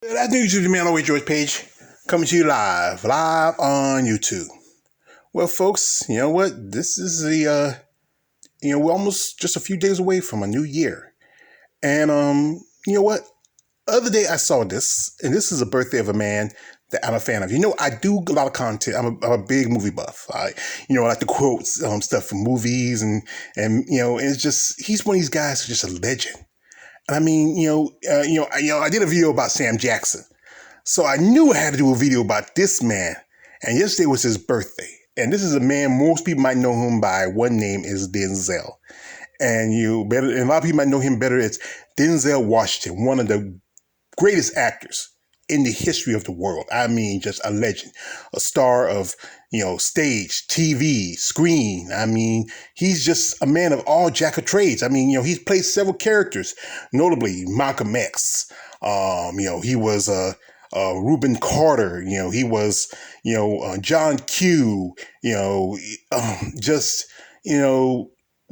That's news to the man always George Page coming to you live on YouTube. Well, folks, you know what? This is we're almost just a few days away from a new year, and you know what? Other day I saw this, and this is a birthday of a man that I'm a fan of. I do a lot of content. I'm a big movie buff. I like to quote stuff from movies, and it's just he's one of these guys who's just a legend. And I mean, I did a video about Sam Jackson. So I knew I had to do a video about this man. And yesterday was his birthday. And this is a man, most people might know him by one name is Denzel. And a lot of people might know him better as Denzel Washington, one of the greatest actors in the history of the world. I mean, just a legend, a star of, stage, TV, screen. I mean, he's just a man of all jack of trades. I mean, he's played several characters, notably Malcolm X. He was Reuben Carter. He was, John Q. Just,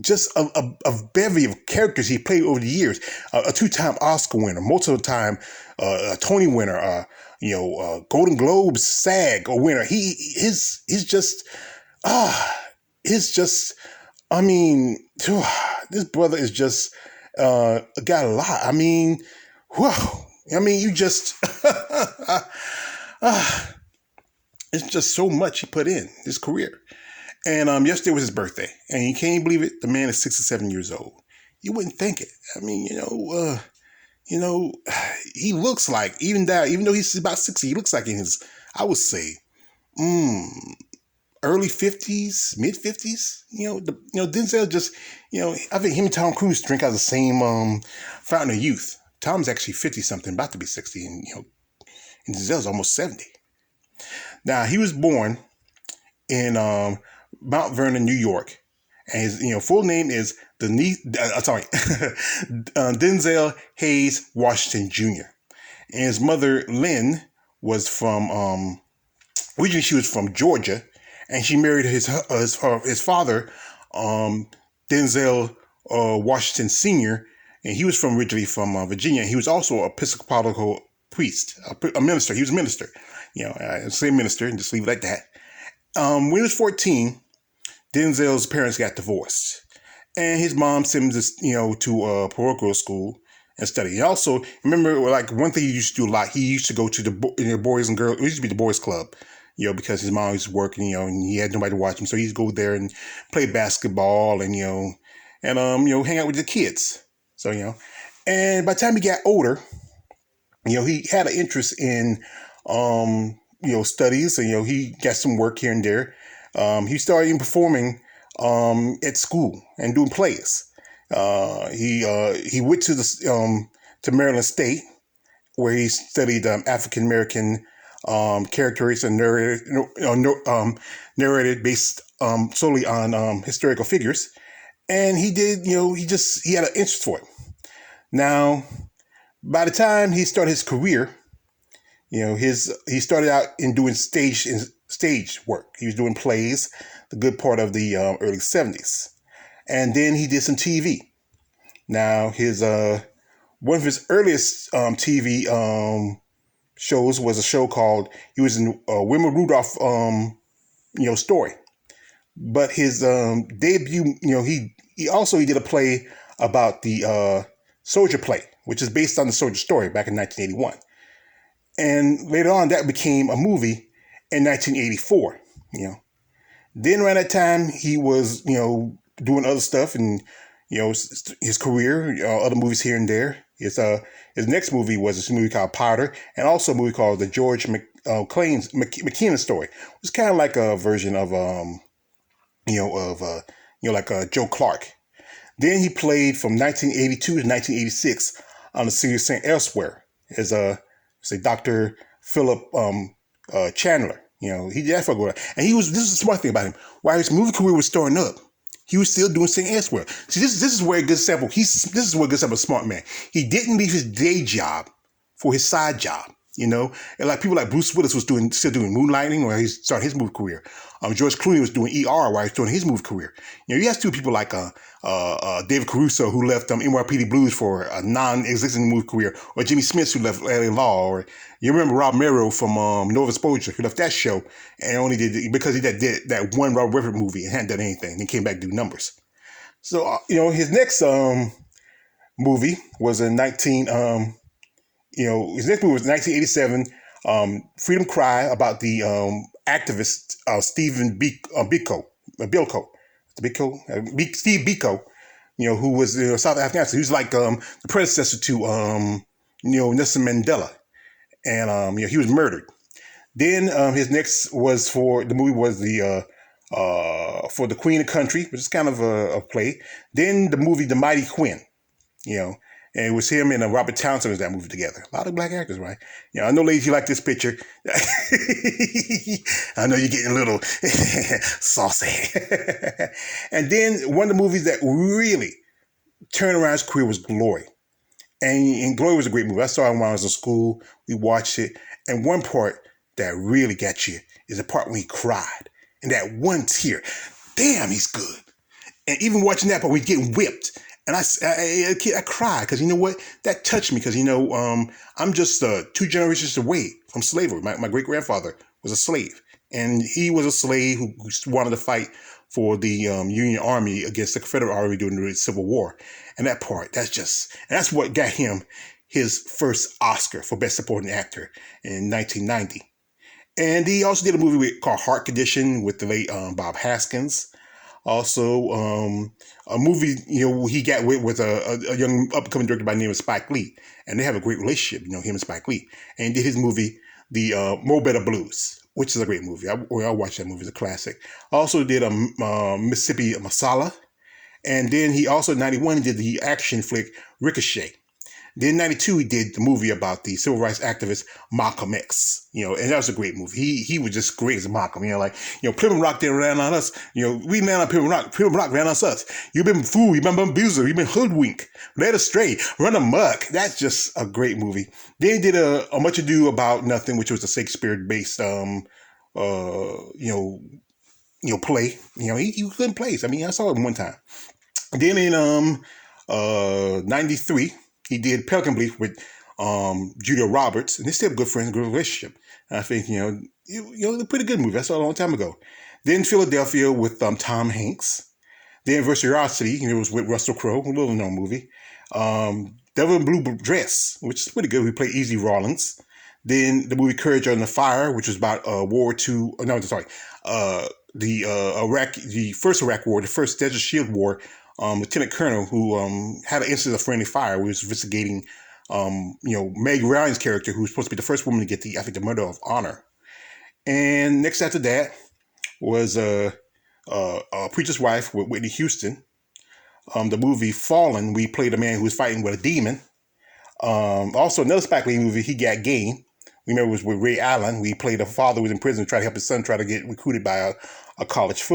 just a bevy of characters he played over the years. A two-time Oscar winner, multiple time a Tony winner, Golden Globes SAG winner. He's just I mean, this brother is just got a lot. I mean, whoa. I mean, you just it's just so much he put in his career. And yesterday was his birthday, and you can't believe it. The man is 67 years old. You wouldn't think it. I mean, he looks like even though he's about 60, he looks like in his, I would say, early 50s, mid 50s. Denzel just, I think him and Tom Cruise drink out of the same fountain of youth. Tom's actually 50 something, about to be 60, and Denzel's almost 70. Now he was born in Mount Vernon, New York, and his full name is Denzel Hayes Washington Jr. And his mother Lynn was from originally she was from Georgia, and she married his father Denzel Washington Sr. And he was originally from Virginia. He was also an Episcopal priest, a minister. He was a minister. Say minister, and just leave it like that. When he was 14, Denzel's parents got divorced, and his mom sent him to parochial school and study. He also, remember, like one thing he used to do a lot, he used to go to the boys and girls, it used to be the boys club, because his mom was working, and he had nobody to watch him. So he'd go there and play basketball and hang out with the kids. So, and by the time he got older, he had an interest in, studies, and, he got some work here and there. He started performing at school and doing plays. He went to Maryland State, where he studied African American characters and narrated based solely on historical figures. And he did, he had an interest for it. Now, by the time he started his career, he started out in doing stage work. He was doing plays, the good part of the early 70s. And then he did some TV. Now, one of his earliest TV shows was a show called, he was in Wilma Rudolph story. But his debut, he did a play about the Soldier play, which is based on the Soldier story back in 1981. And later on, that became a movie in 1984. Then around that time, he was, doing other stuff and, his career, other movies here and there. His next movie was this movie called Powder, and also a movie called the George McKenna story. It was kind of like a version of, like Joe Clark. Then he played from 1982 to 1986 on the series St. Elsewhere as Dr. Philip Chandler. He did that for a while. And this is the smart thing about him. While his movie career was starting up, he was still doing St. Elsewhere. See, this is where it gets sample. This is where it gets up a smart man. He didn't leave his day job for his side job. And like people like Bruce Willis was still doing moonlighting, where he started his movie career. George Clooney was doing ER while he was doing his movie career. You have two people like David Caruso, who left NYPD Blues for a non-existent movie career, or Jimmy Smith, who left LA Law, or you remember Rob Mero from Nova Exposure, who left that show and only did because he did that one Robert Redford movie and hadn't done anything, then came back to do numbers. So his next movie was in his next movie was 1987, Freedom Cry, about the activist Steve Biko, Steve Biko, who was South African activist. He was like the predecessor to Nelson Mandela, and he was murdered. Then his next was for the Queen and Country, which is kind of a play. Then the movie The Mighty Quinn, and it was him and Robert Townsend was that movie together. A lot of black actors, right? I know, ladies, you like this picture. I know you're getting a little saucy. And then one of the movies that really turned around his career was Glory. And Glory was a great movie. I saw it when I was in school. We watched it. And one part that really got you is the part when he cried. And that one tear. Damn, he's good. And even watching that part when he's getting whipped. And I cried because you know what? That touched me because, I'm just 2 generations away from slavery. My great-grandfather was a slave. And he was a slave who wanted to fight for the Union Army against the Confederate Army during the Civil War. And that part, that's what got him his first Oscar for Best Supporting Actor in 1990. And he also did a movie called Heart Condition with the late Bob Haskins. Also, a movie, he got with a young upcoming director by the name of Spike Lee. And they have a great relationship, him and Spike Lee. And he did his movie, The Mo Better Blues, which is a great movie. I watched that movie. It's a classic. Also did a Mississippi Masala. And then he also, in 91, did the action flick Ricochet. Then in 92, he did the movie about the civil rights activist Malcolm X, and that was a great movie. He was just great as Malcolm, Plymouth Rock didn't ran on us. We ran on Plymouth Rock ran on us. You've been fooled, you've been abuser, you've been hoodwinked, led astray, run amok. That's just a great movie. Then he did a Much Ado About Nothing, which was a Shakespeare-based, play. He couldn't play. I saw it one time. Then in 93, he did Pelican Brief with Julia Roberts, and they're still good friends, good relationship. And I think, they're a pretty good movie. I saw it a long time ago. Then Philadelphia with Tom Hanks. Then Virtuosity, it was with Russell Crowe, a little known movie. Devil in Blue Dress, which is pretty good. We played Easy Rawlins. Then the movie Courage Under Fire, which was about World War II. The first Iraq War, the first Desert Shield War. Lieutenant Colonel who had an incident of friendly fire. We was investigating, Meg Ryan's character, who was supposed to be the first woman to get the Medal of Honor. And next after that was Preacher's Wife with Whitney Houston. The movie Fallen, we played a man who was fighting with a demon. Also another Spike Lee movie, He Got Game. We remember it was with Ray Allen. We played a father who was in prison trying to help his son try to get recruited by a college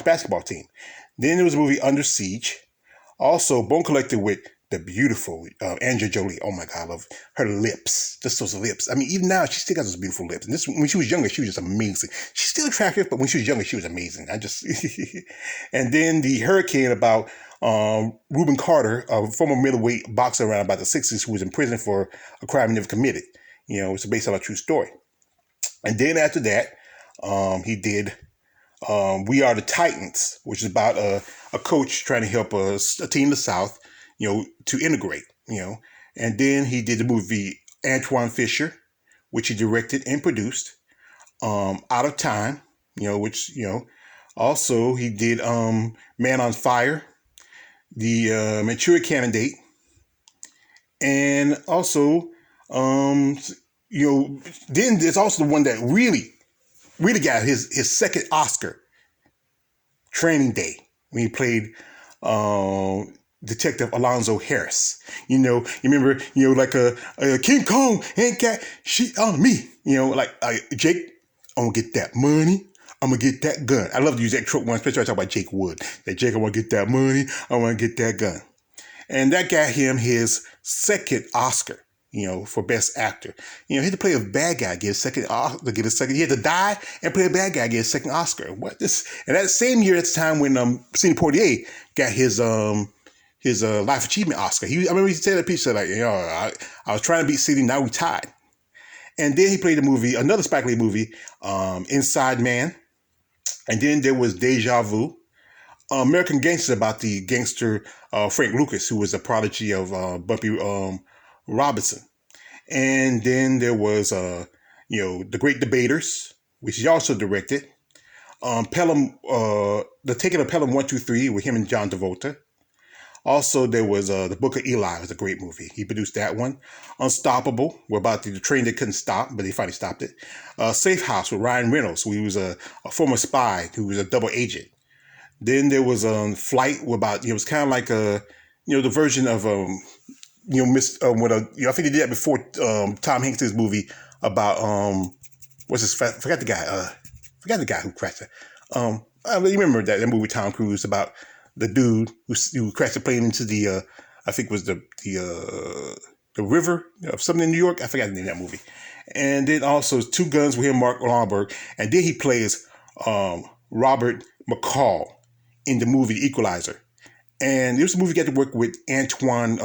basketball team. Then there was a movie Under Siege. Also, Bone Collector with the beautiful Angela Jolie. Oh my God, I love her lips. Just those lips. Even now, she still got those beautiful lips. And when she was younger, she was just amazing. She's still attractive, but when she was younger, she was amazing. And then the Hurricane about Reuben Carter, a former middleweight boxer around about the 60s who was in prison for a crime he never committed. It's based on a true story. And then after that, he did We Are the Titans, which is about a coach trying to help a team in the South, to integrate, And then he did the movie Antoine Fisher, which he directed and produced. Out of Time, which, also he did Man on Fire, The Manchurian Candidate, and also, then there's also the one that really got his second Oscar, Training Day, when he played Detective Alonzo Harris. You remember, like a King Kong ain't got shit on me. Jake, I'm gonna get that money. I'm gonna get that gun. I love to use that trope one, especially when I talk about Jake Wood. That Jake, I want to get that money. I want to get that gun. And that got him his second Oscar. for Best Actor. He had to play a bad guy, get a second Oscar, get a second. He had to die and play a bad guy, get a second Oscar. What this? And that same year, at the time when Sidney Poitier got his Life Achievement Oscar. I remember he said a piece like, I was trying to beat Sidney, now we tied. And then he played another Spike Lee movie, Inside Man. And then there was Deja Vu, American Gangster, about the gangster Frank Lucas, who was a prodigy of Bumpy Robinson. And then there was, The Great Debaters, which he also directed. Pelham, The Taking of Pelham 123 with him and John Travolta. Also, there was The Book of Eli. It was a great movie. He produced that one. Unstoppable, about the train that couldn't stop, but they finally stopped it. Safe House with Ryan Reynolds, who was a former spy, who was a double agent. Then there was Flight, about it was kind of like the version of I think they did that before Tom Hanks' movie about forgot the guy who crashed it. I remember that movie with Tom Cruise about the dude who crashed the plane into the I think it was the river of something in New York. I forgot the name of that movie. And then also Two Guns with him, Mark Wahlberg, and then he plays Robert McCall in the movie The Equalizer. And it was a movie he got to work with Antoine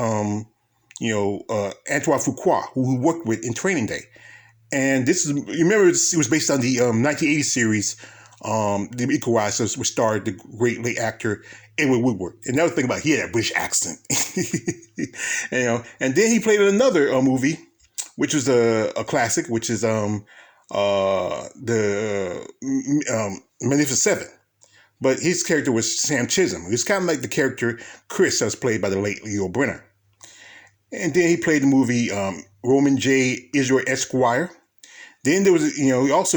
Fuqua, who worked with in Training Day. And it was based on the 1980 series, The Equalizer, which starred the great late actor Edward Woodward. And another thing about he had that British accent. And then he played in another movie, which was a classic, which is the Magnificent Seven. But his character was Sam Chisholm. He was kind of like the character Chris, that was played by the late Leo Brenner. And then he played the movie Roman J. Israel Esquire. Then there was, he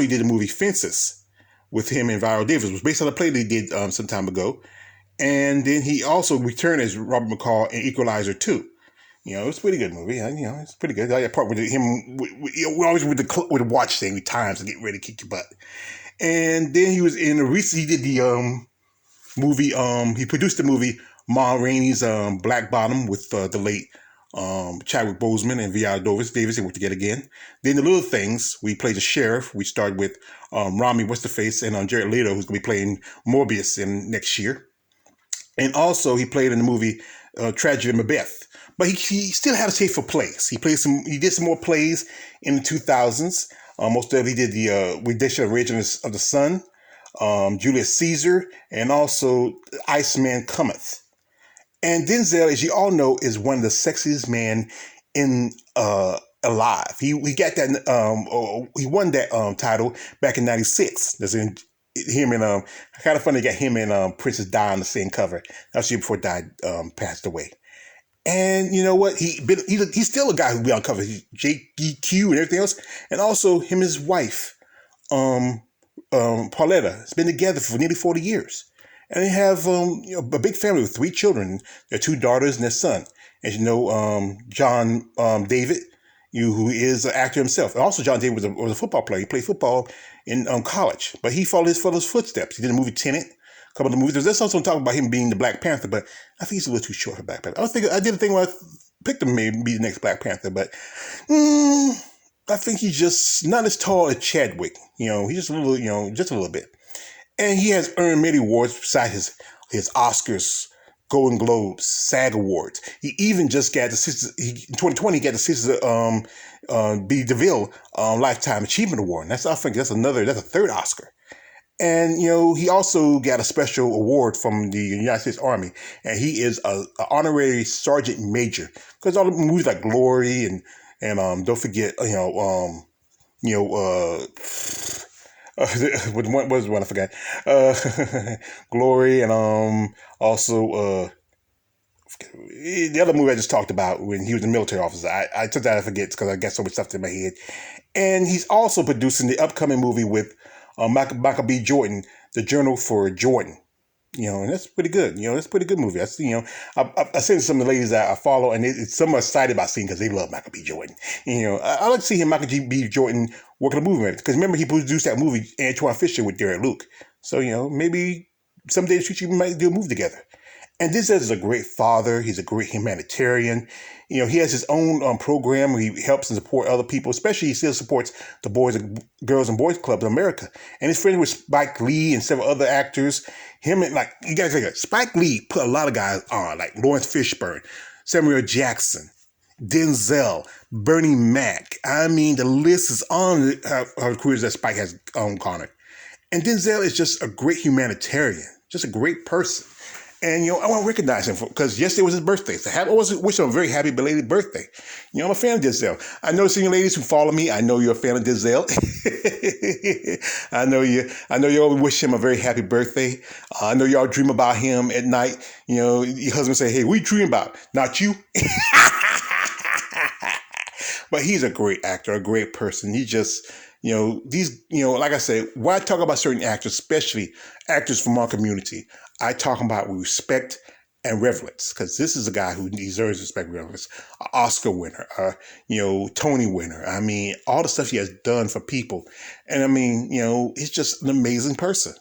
did the movie Fences with him and Viola Davis. It was based on a play they did some time ago. And then he also returned as Robert McCall in Equalizer 2. It's a pretty good movie. It's pretty good. That part with him, we always with the watch thing with times to get ready to kick your butt. And then he was in he did the movie, he produced the movie Ma Rainey's Black Bottom with the late Chadwick Boseman and Viola Davis. They worked together again. Then The Little Things, we played the sheriff. We started with Rami What's-the-Face and Jared Leto, who's going to be playing Morbius in next year. And also he played in the movie Tragedy of Macbeth. But he still had a taste for plays. He did some more plays in the 2000s. Most of it, he did the rendition of Raging of the Sun, Julius Caesar, and also Iceman Cometh. And Denzel, as you all know, is one of the sexiest men alive. He got that. He won that title back in '96. That's in him and kind of funny. Got him and Princess Di on the same cover. That's year before Di passed away. And you know what? He's still a guy who be on cover. He's JGQ and everything else. And also him and his wife, Pauletta, has been together for nearly 40 years. And they have a big family with 3 children. Their 2 daughters and their son. As you know, John David, who is an actor himself. And also John David was a football player. He played football in college. But he followed his father's footsteps. He did a movie Tenet. A couple of the movies. There's also talking about him being the Black Panther, but I think he's a little too short for Black Panther. I did a thing where I picked him maybe be the next Black Panther, but I think he's just not as tall as Chadwick. He's just a little, just a little bit. And he has earned many awards besides his Oscars, Golden Globes, SAG Awards. He even just got in 2020 he got the Sisters B. DeVille Lifetime Achievement Award. And I think that's a 3rd Oscar. And, he also got a special award from the United States Army. And he is an honorary sergeant major. Because all the movies like Glory and don't forget, what was the one I forgot? Glory and also the other movie I just talked about when he was a military officer. I took that I forget because I got so much stuff in my head. And he's also producing the upcoming movie with Michael B. Jordan, The Journal for Jordan. And that's pretty good. That's a pretty good movie. I seen some of the ladies that I follow, and some are excited about seeing because they love Michael B. Jordan. I like to see Michael B. Jordan working a movie because remember he produced that movie Antoine Fisher with Derek Luke. So maybe someday in the future we might do a movie together. And Denzel is a great father. He's a great humanitarian. He has his own program where he helps and support other people. Especially, he still supports the Girls and Boys Club of America. And he's friends with Spike Lee and several other actors. Him and you guys think Spike Lee put a lot of guys on, like Lawrence Fishburne, Samuel Jackson, Denzel, Bernie Mac. I mean, the list is on how careers that Spike has garnered. And Denzel is just a great humanitarian, just a great person. And, I want to recognize him because yesterday was his birthday. So I want to wish him a very happy belated birthday. I'm a fan of Denzel. I know some ladies who follow me. I know you're a fan of Denzel. I know you all wish him a very happy birthday. I know y'all dream about him at night. Your husband say, hey, what you dream about? Not you. But he's a great actor, a great person. He just, like I said, when I talk about certain actors, especially actors from our community, I talk about with respect and reverence, because this is a guy who deserves respect and reverence. An Oscar winner, Tony winner. I mean, all the stuff he has done for people. And I mean, he's just an amazing person.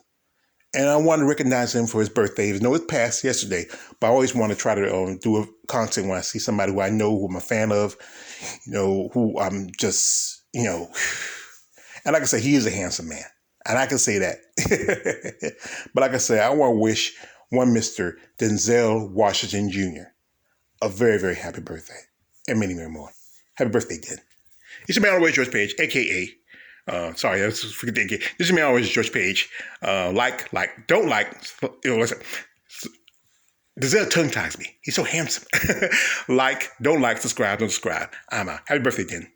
And I want to recognize him for his birthday. Even though it passed yesterday, but I always want to try to do a content when I see somebody who I know, who I'm a fan of, who I'm just, and like I said, he is a handsome man. And I can say that. But like I said, I want to wish one Mr. Denzel Washington Jr. a very, very happy birthday. And many, many more. Happy birthday, Den. It's your man always, George Page, a.k.a. Sorry, I forget the AKA. This is your man always, George Page. Don't like. Listen. Denzel tongue ties me. He's so handsome. Don't like, subscribe, don't subscribe. I'm out. Happy birthday, Den.